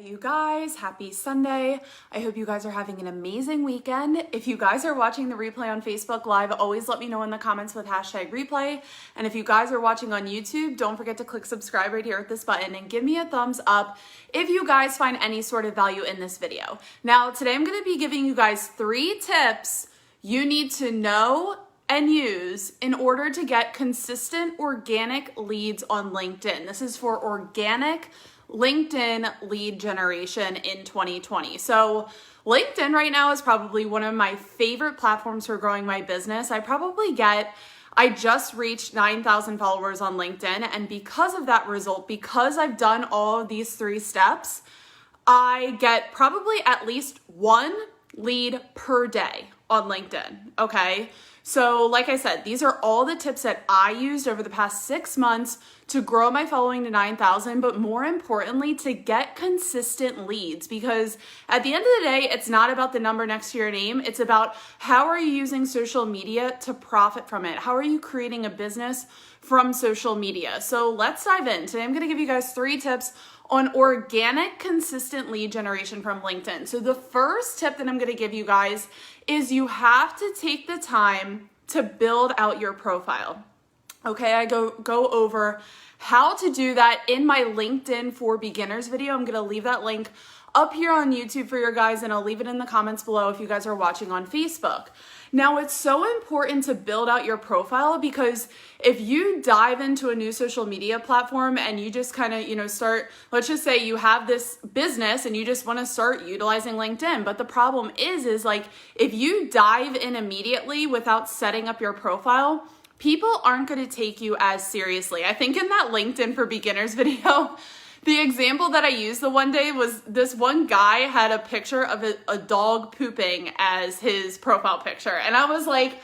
you guys, happy Sunday. I hope you guys are having an amazing weekend. If you guys are watching the replay on Facebook Live, always let me know in the comments with hashtag replay. And if you guys are watching on YouTube, don't forget to click subscribe right here at this button and give me a thumbs up if you guys find any sort of value in this video. Now, today I'm going to be giving you guys 3 tips you need to know and use in order to get consistent organic leads on LinkedIn. This is for organic LinkedIn lead generation in 2020. So LinkedIn right now is probably one of my favorite platforms for growing my business. I just reached 9,000 followers on LinkedIn. And because of that result, because I've done all of these 3 steps, I get probably at least 1 lead per day on LinkedIn, okay? So like I said, these are all the tips that I used over the past 6 months to grow my following to 9,000, but more importantly, to get consistent leads. Because at the end of the day, it's not about the number next to your name. It's about how are you using social media to profit from it? How are you creating a business from social media? So let's dive in. Today, I'm gonna give you guys 3 tips on organic, consistent lead generation from LinkedIn. So the first tip that I'm gonna give you guys is you have to take the time to build out your profile. Okay, I go over how to do that in my LinkedIn for Beginners video. I'm gonna leave that link up here on YouTube for you guys, and I'll leave it in the comments below if you guys are watching on Facebook. Now, it's so important to build out your profile because if you dive into a new social media platform and you just kind of, start, let's just say you have this business and you just want to start utilizing LinkedIn. But the problem is like, if you dive in immediately without setting up your profile, people aren't going to take you as seriously. I think in that LinkedIn for Beginners video, the example that I used the one day was this one guy had a picture of a dog pooping as his profile picture. And I was like,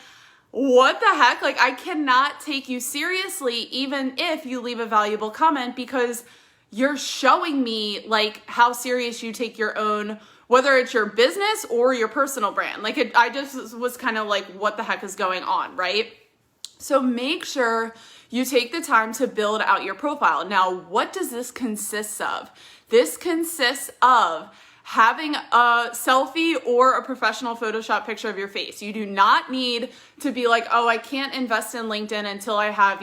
what the heck? Like, I cannot take you seriously even if you leave a valuable comment, because you're showing me like how serious you take your own, whether it's your business or your personal brand. Like I just was kind of like, what the heck is going on, right? So make sure you take the time to build out your profile. Now, what does this consist of? This consists of having a selfie or a professional Photoshop picture of your face. You do not need to be like, oh, I can't invest in LinkedIn until I have,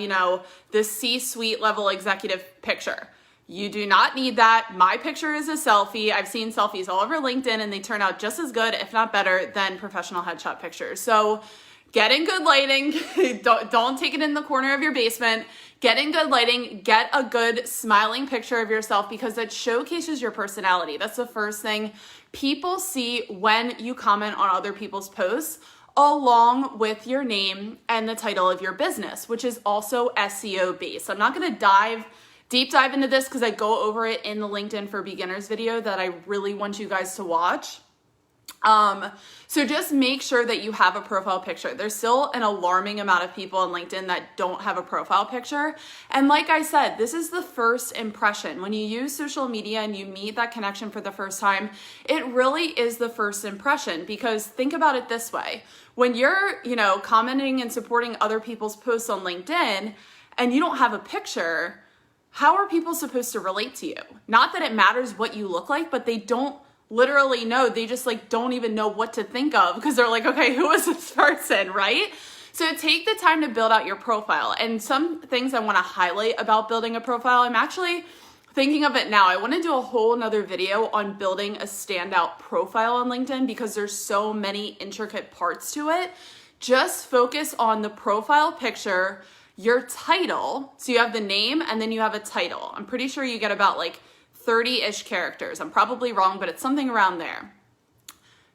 this C-suite level executive picture. You do not need that. My picture is a selfie. I've seen selfies all over LinkedIn and they turn out just as good, if not better, than professional headshot pictures. So get in good lighting. Don't take it in the corner of your basement. Get in good lighting. Get a good smiling picture of yourself because that showcases your personality. That's the first thing people see when you comment on other people's posts, along with your name and the title of your business, which is also SEO based. I'm not going to deep dive into this because I go over it in the LinkedIn for Beginners video that I really want you guys to watch. So just make sure that you have a profile picture. There's still an alarming amount of people on LinkedIn that don't have a profile picture. And like I said, this is the first impression. When you use social media and you meet that connection for the first time, it really is the first impression, because think about it this way. When you're, commenting and supporting other people's posts on LinkedIn and you don't have a picture, how are people supposed to relate to you? Not that it matters what you look like, but they don't literally know. They just don't even know what to think of because they're like, okay, who is this person, right? So take the time to build out your profile. And some things I want to highlight about building a profile, I'm actually thinking of it now. I want to do a whole nother video on building a standout profile on LinkedIn because there's so many intricate parts to it. Just focus on the profile picture, your title. So you have the name and then you have a title. I'm pretty sure you get about 30-ish characters. I'm probably wrong, but it's something around there.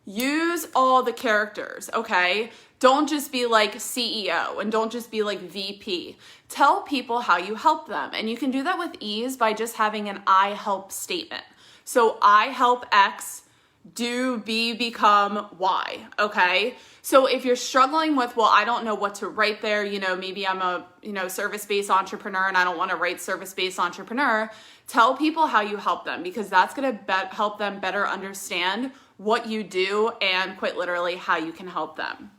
Use all the characters, okay? Don't just be like CEO and don't just be like VP. Tell people how you help them. And you can do that with ease by just having an I help statement. So I help X, do B become Y, okay? So if you're struggling with, well, I don't know what to write there, maybe I'm a, service-based entrepreneur and I don't want to write service-based entrepreneur, tell people how you help them because that's going to help them better understand what you do and quite literally how you can help them.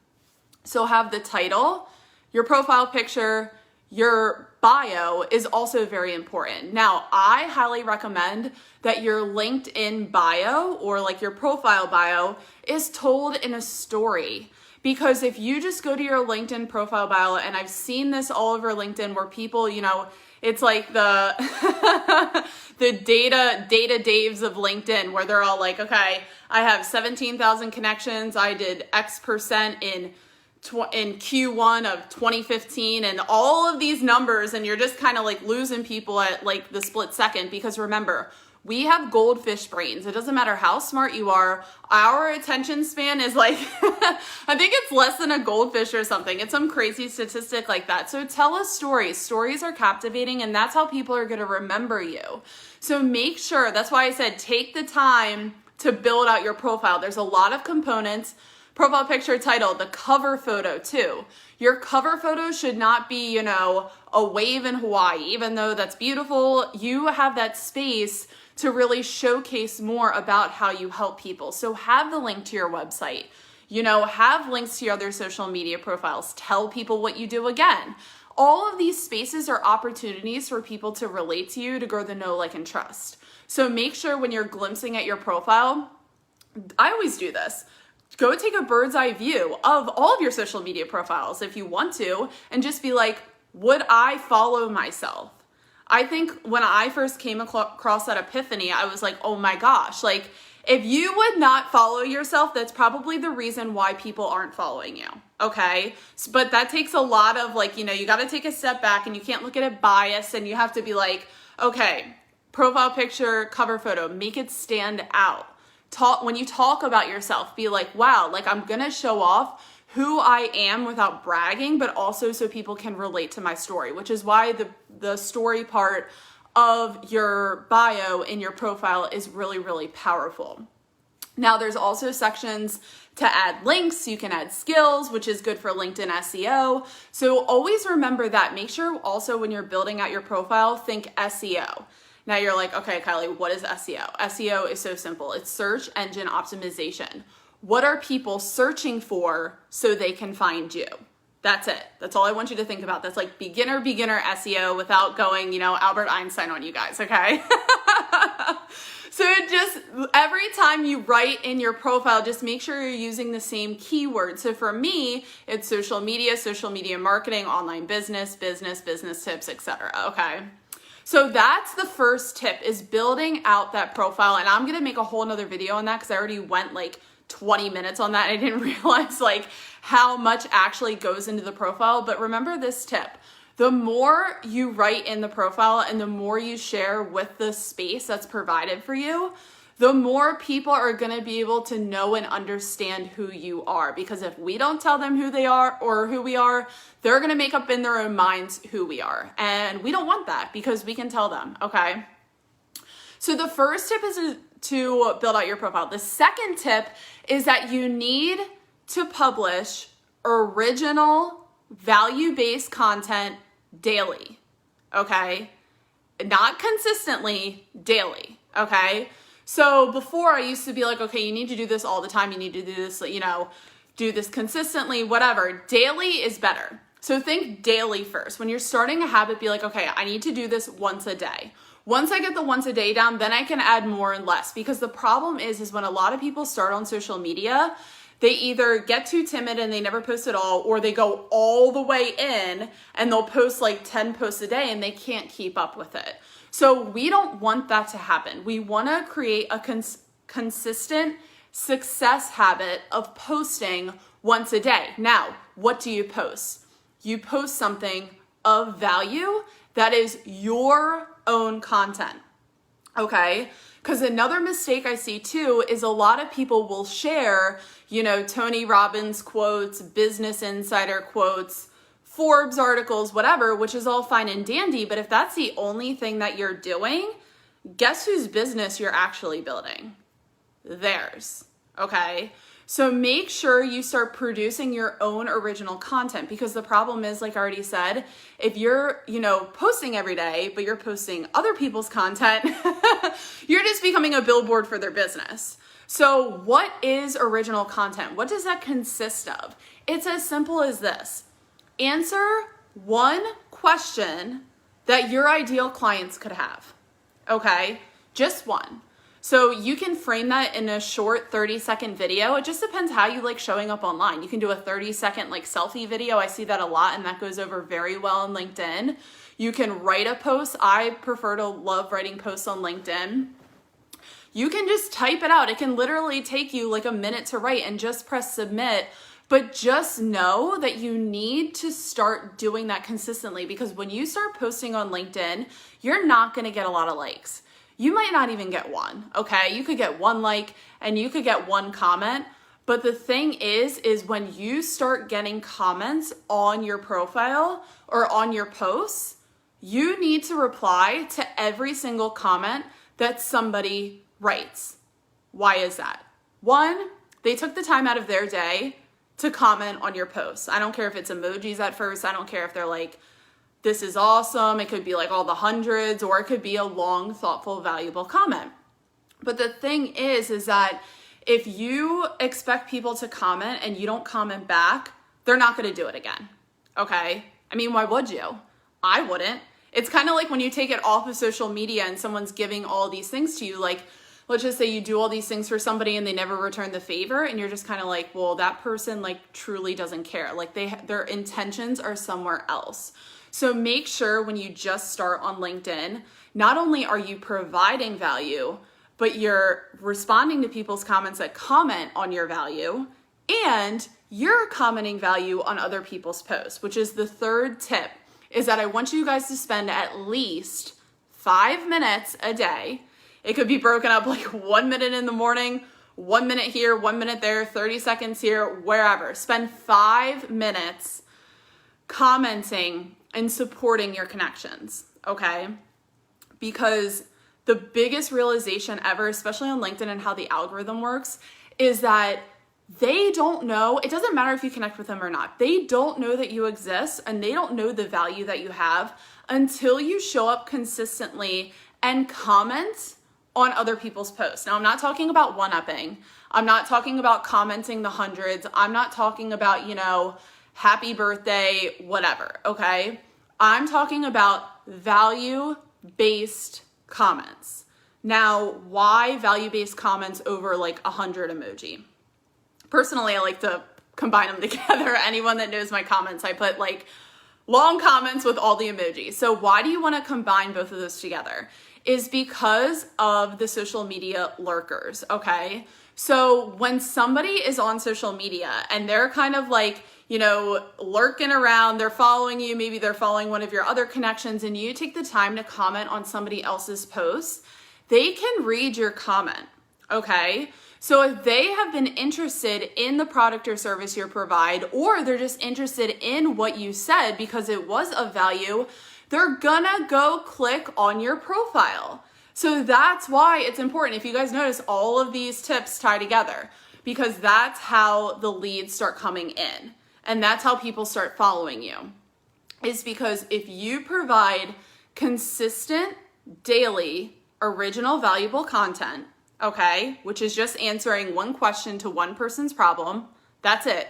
So have the title, your profile picture, your bio is also very important. Now, I highly recommend that your LinkedIn bio or like your profile bio is told in a story. Because if you just go to your LinkedIn profile bio, and I've seen this all over LinkedIn where people, it's like the the data Daves of LinkedIn where they're all like, okay, I have 17,000 connections. I did X% in Q1 of 2015 and all of these numbers, and you're just kind of like losing people at like the split second. Because remember, we have goldfish brains. It doesn't matter how smart you are. Our attention span is like, I think it's less than a goldfish or something. It's some crazy statistic like that. So tell us stories. Stories are captivating, and that's how people are going to remember you. So make sure, that's why I said take the time to build out your profile. There's a lot of components. Profile picture, title, the cover photo too. Your cover photo should not be, a wave in Hawaii. Even though that's beautiful, you have that space to really showcase more about how you help people. So have the link to your website, have links to your other social media profiles, tell people what you do again. All of these spaces are opportunities for people to relate to you, to grow the know, like, and trust. So make sure when you're glimpsing at your profile, I always do this, go take a bird's eye view of all of your social media profiles if you want to, and just be like, would I follow myself? I think when I first came across that epiphany, I was like, oh my gosh, like if you would not follow yourself, that's probably the reason why people aren't following you. Okay. But that takes a lot of like, you got to take a step back, and you can't look at it biased, and you have to be like, okay, profile picture, cover photo, make it stand out. When you talk about yourself, be like, wow, like I'm going to show off who I am without bragging, but also so people can relate to my story, which is why the story part of your bio in your profile is really, really powerful. Now, there's also sections to add links. You can add skills, which is good for LinkedIn SEO. So always remember that. Make sure also when you're building out your profile, think SEO. Now you're like, okay, Kylie, what is SEO? SEO is so simple. It's search engine optimization. What are people searching for so they can find you? That's it. That's all I want you to think about. That's like beginner SEO without going, Albert Einstein on you guys, okay? So just every time you write in your profile, just make sure you're using the same keyword. So for me, it's social media marketing, online business tips, etc. Okay. So that's the first tip, is building out that profile. And I'm going to make a whole nother video on that because I already went like 20 minutes on that. I didn't realize like how much actually goes into the profile. But remember this tip. The more you write in the profile and the more you share with the space that's provided for you, the more people are going to be able to know and understand who you are. Because if we don't tell them who they are or who we are, they're going to make up in their own minds who we are. And we don't want that because we can tell them, okay? So the first tip is to build out your profile. The second tip is that you need to publish original value-based content daily, okay? Not consistently, daily, okay? So before I used to be like, okay, you need to do this all the time. You need to do this, do this consistently, whatever. Daily is better. So think daily first. When you're starting a habit, be like, okay, I need to do this once a day. Once I get the once a day down, then I can add more and less. Because the problem is when a lot of people start on social media, they either get too timid and they never post at all, or they go all the way in and they'll post like 10 posts a day and they can't keep up with it. So we don't want that to happen. We want to create a consistent success habit of posting once a day. Now, what do you post? You post something of value that is your own content, okay? Because another mistake I see too is a lot of people will share, Tony Robbins quotes, Business Insider quotes, Forbes articles, whatever, which is all fine and dandy. But if that's the only thing that you're doing, guess whose business you're actually building? Theirs, okay? So make sure you start producing your own original content, because the problem is, like I already said, if you're, posting every day, but you're posting other people's content, you're just becoming a billboard for their business. So what is original content? What does that consist of? It's as simple as this. Answer one question that your ideal clients could have, okay? Just one. So you can frame that in a short 30-second video. It just depends how you like showing up online. You can do a 30-second like selfie video. I see that a lot, and that goes over very well on LinkedIn. You can write a post. I prefer to love writing posts on LinkedIn. You can just type it out. It can literally take you like a minute to write and just press submit. But just know that you need to start doing that consistently, because when you start posting on LinkedIn, you're not going to get a lot of likes. You might not even get one, okay? You could get one like and you could get one comment. But the thing is when you start getting comments on your profile or on your posts, you need to reply to every single comment that somebody writes. Why is that? One, they took the time out of their day to comment on your posts. I don't care if it's emojis at first. I don't care if they're like, this is awesome. It could be like all the hundreds, or it could be a long, thoughtful, valuable comment. But the thing is that if you expect people to comment and you don't comment back, they're not going to do it again. Okay? I mean, why would you? I wouldn't. It's kind of like when you take it off of social media and someone's giving all these things to you, like, let's just say you do all these things for somebody and they never return the favor, and you're just kind of like, well, that person like truly doesn't care. Like their intentions are somewhere else. So make sure when you just start on LinkedIn, not only are you providing value, but you're responding to people's comments that comment on your value, and you're commenting value on other people's posts, which is the third tip, is that I want you guys to spend at least 5 minutes a day. It could be broken up like 1 minute in the morning, 1 minute here, 1 minute there, 30 seconds here, wherever. Spend 5 minutes commenting and supporting your connections, okay? Because the biggest realization ever, especially on LinkedIn and how the algorithm works, is that they don't know, it doesn't matter if you connect with them or not, they don't know that you exist and they don't know the value that you have until you show up consistently and comment on other people's posts. Now, I'm not talking about one-upping. I'm not talking about commenting the hundreds. I'm not talking about, happy birthday, whatever, okay? I'm talking about value-based comments. Now, why value-based comments over like 100 emoji? Personally, I like to combine them together. Anyone that knows my comments, I put like long comments with all the emojis. So why do you want to combine both of those together? Is because of the social media lurkers, okay? So when somebody is on social media and they're kind of like, lurking around, they're following you, maybe they're following one of your other connections, and you take the time to comment on somebody else's post, they can read your comment, okay? So if they have been interested in the product or service you provide, or they're just interested in what you said because it was of value, they're gonna go click on your profile. So that's why it's important. If you guys notice, all of these tips tie together, because that's how the leads start coming in. And that's how people start following you. Is because if you provide consistent, daily, original, valuable content, okay, which is just answering one question to one person's problem, that's it.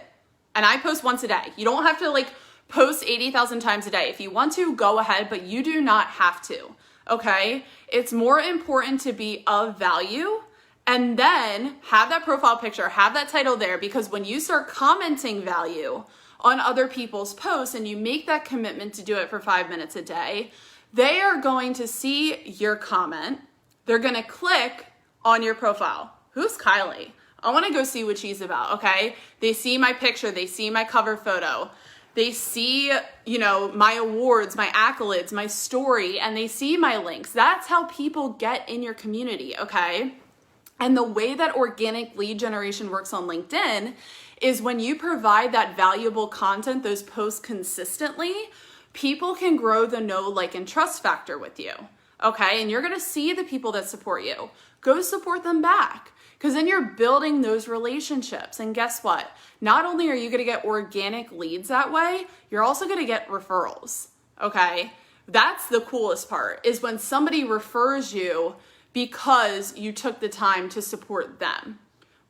And I post once a day. You don't have to like post 80,000 times a day. If you want to, go ahead, but you do not have to, okay? It's more important to be of value and then have that profile picture, have that title there, because when you start commenting value on other people's posts and you make that commitment to do it for 5 minutes a day, they are going to see your comment. They're going to click on your profile. Who's Kylie? I want to go see what she's about, okay? They see my picture, they see my cover photo, they see, my awards, my accolades, my story, and they see my links. That's how people get in your community, okay? And the way that organic lead generation works on LinkedIn is when you provide that valuable content, those posts consistently, people can grow the know, like, and trust factor with you, okay? And you're gonna see the people that support you. Go support them back, because then you're building those relationships. And guess what? Not only are you gonna get organic leads that way, you're also gonna get referrals, okay? That's the coolest part, is when somebody refers you because you took the time to support them.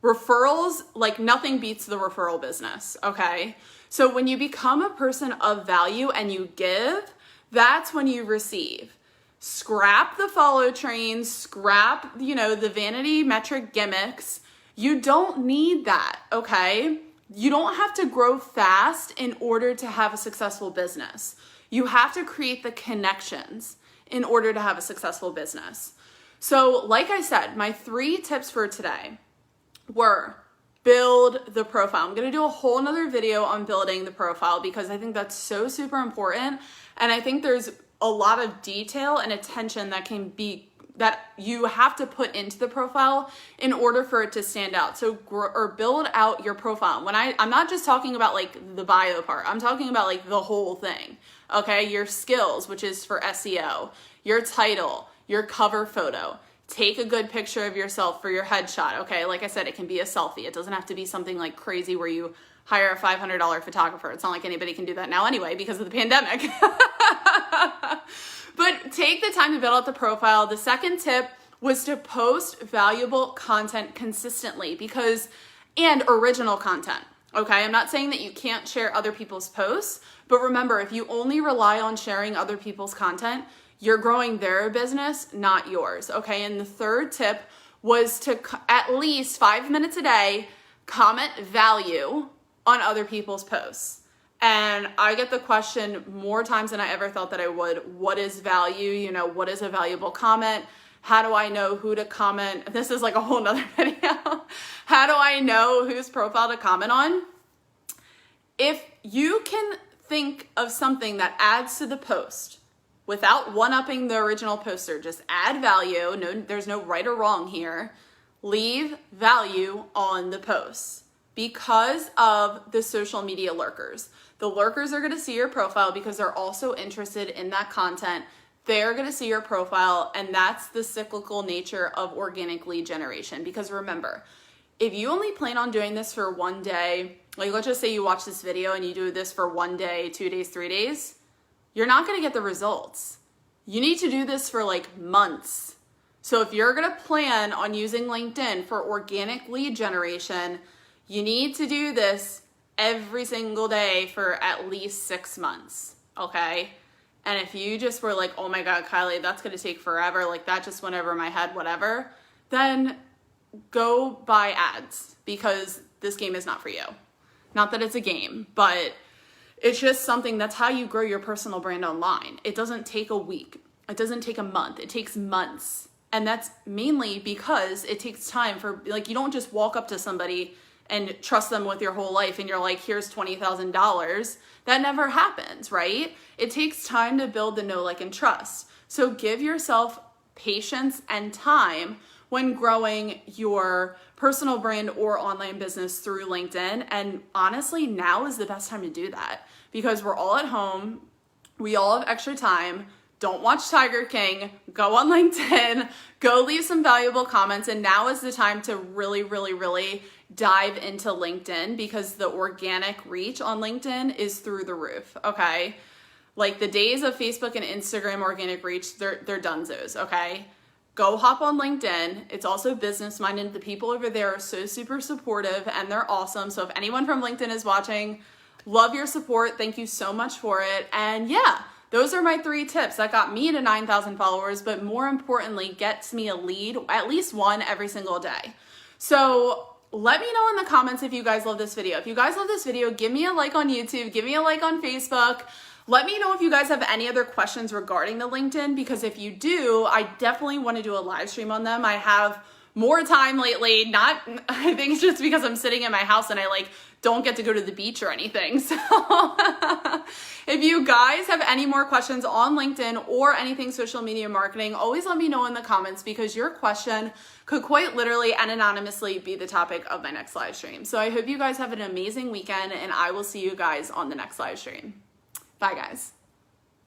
Referrals, like nothing beats the referral business, okay? So when you become a person of value and you give, That's when you receive. Scrap the follow trains, scrap, the vanity metric gimmicks. You don't need that, okay? You don't have to grow fast in order to have a successful business. You have to create the connections in order to have a successful business. So, like I said, my 3 tips for today were build the profile. I'm going to do a whole nother video on building the profile because I think that's so super important. And I think there's a lot of detail and attention that you have to put into the profile in order for it to stand out. So build out your profile. When I'm not just talking about like the bio part, I'm talking about like the whole thing. Okay, your skills, which is for SEO, your title, your cover photo. Take a good picture of yourself for your headshot. Okay, like I said, it can be a selfie. It doesn't have to be something like crazy where you hire a $500 photographer. It's not like anybody can do that now anyway because of the pandemic. But take the time to build out the profile. The second tip was to post valuable content consistently and original content. Okay, I'm not saying that you can't share other people's posts, but remember, if you only rely on sharing other people's content, you're growing their business, not yours. Okay, and the third tip was to at least 5 minutes a day, comment value on other people's posts. And I get the question more times than I ever thought that I would. What is value? What is a valuable comment? How do I know who to comment? This is like a whole nother video. How do I know whose profile to comment on? If you can think of something that adds to the post without one-upping the original poster, just add value. No, there's no right or wrong here. Leave value on the posts because of the social media lurkers. The lurkers are going to see your profile because they're also interested in that content. They're going to see your profile, and that's the cyclical nature of organic lead generation. Because remember, if you only plan on doing this for one day, like let's just say you watch this video and you do this for 1 day, 2 days, 3 days, you're not going to get the results. You need to do this for like months. So if you're going to plan on using LinkedIn for organic lead generation, you need to do this every single day for at least 6 months, okay? And if you just were like, oh my God, Kylie, that's gonna take forever, like that just went over my head, whatever, then go buy ads because this game is not for you. Not that it's a game, but it's just something that's how you grow your personal brand online. It doesn't take a week. It doesn't take a month. It takes months. And that's mainly because it takes time for, like, you don't just walk up to somebody and trust them with your whole life and you're like, here's $20,000. That never happens, right? It takes time to build the know, like, and trust. So give yourself patience and time when growing your personal brand or online business through LinkedIn. And honestly, now is the best time to do that because we're all at home. We all have extra time. Don't watch Tiger King, go on LinkedIn, go leave some valuable comments. And now is the time to really, really, really dive into LinkedIn because the organic reach on LinkedIn is through the roof, okay? Like the days of Facebook and Instagram organic reach, they're dunzos, okay? Go hop on LinkedIn. It's also business minded. The people over there are so super supportive and they're awesome. So if anyone from LinkedIn is watching, love your support. Thank you so much for it. And yeah, those are my 3 tips that got me to 9,000 followers, but more importantly, gets me a lead, at least one every single day. So let me know in the comments if you guys love this video. If you guys love this video, give me a like on YouTube, give me a like on Facebook. Let me know if you guys have any other questions regarding the LinkedIn, because if you do, I definitely want to do a live stream on them. I have more time lately. I think it's just because I'm sitting in my house and I don't get to go to the beach or anything. So if you guys have any more questions on LinkedIn or anything social media marketing, always let me know in the comments because your question could quite literally and anonymously be the topic of my next live stream. So I hope you guys have an amazing weekend and I will see you guys on the next live stream. Bye guys.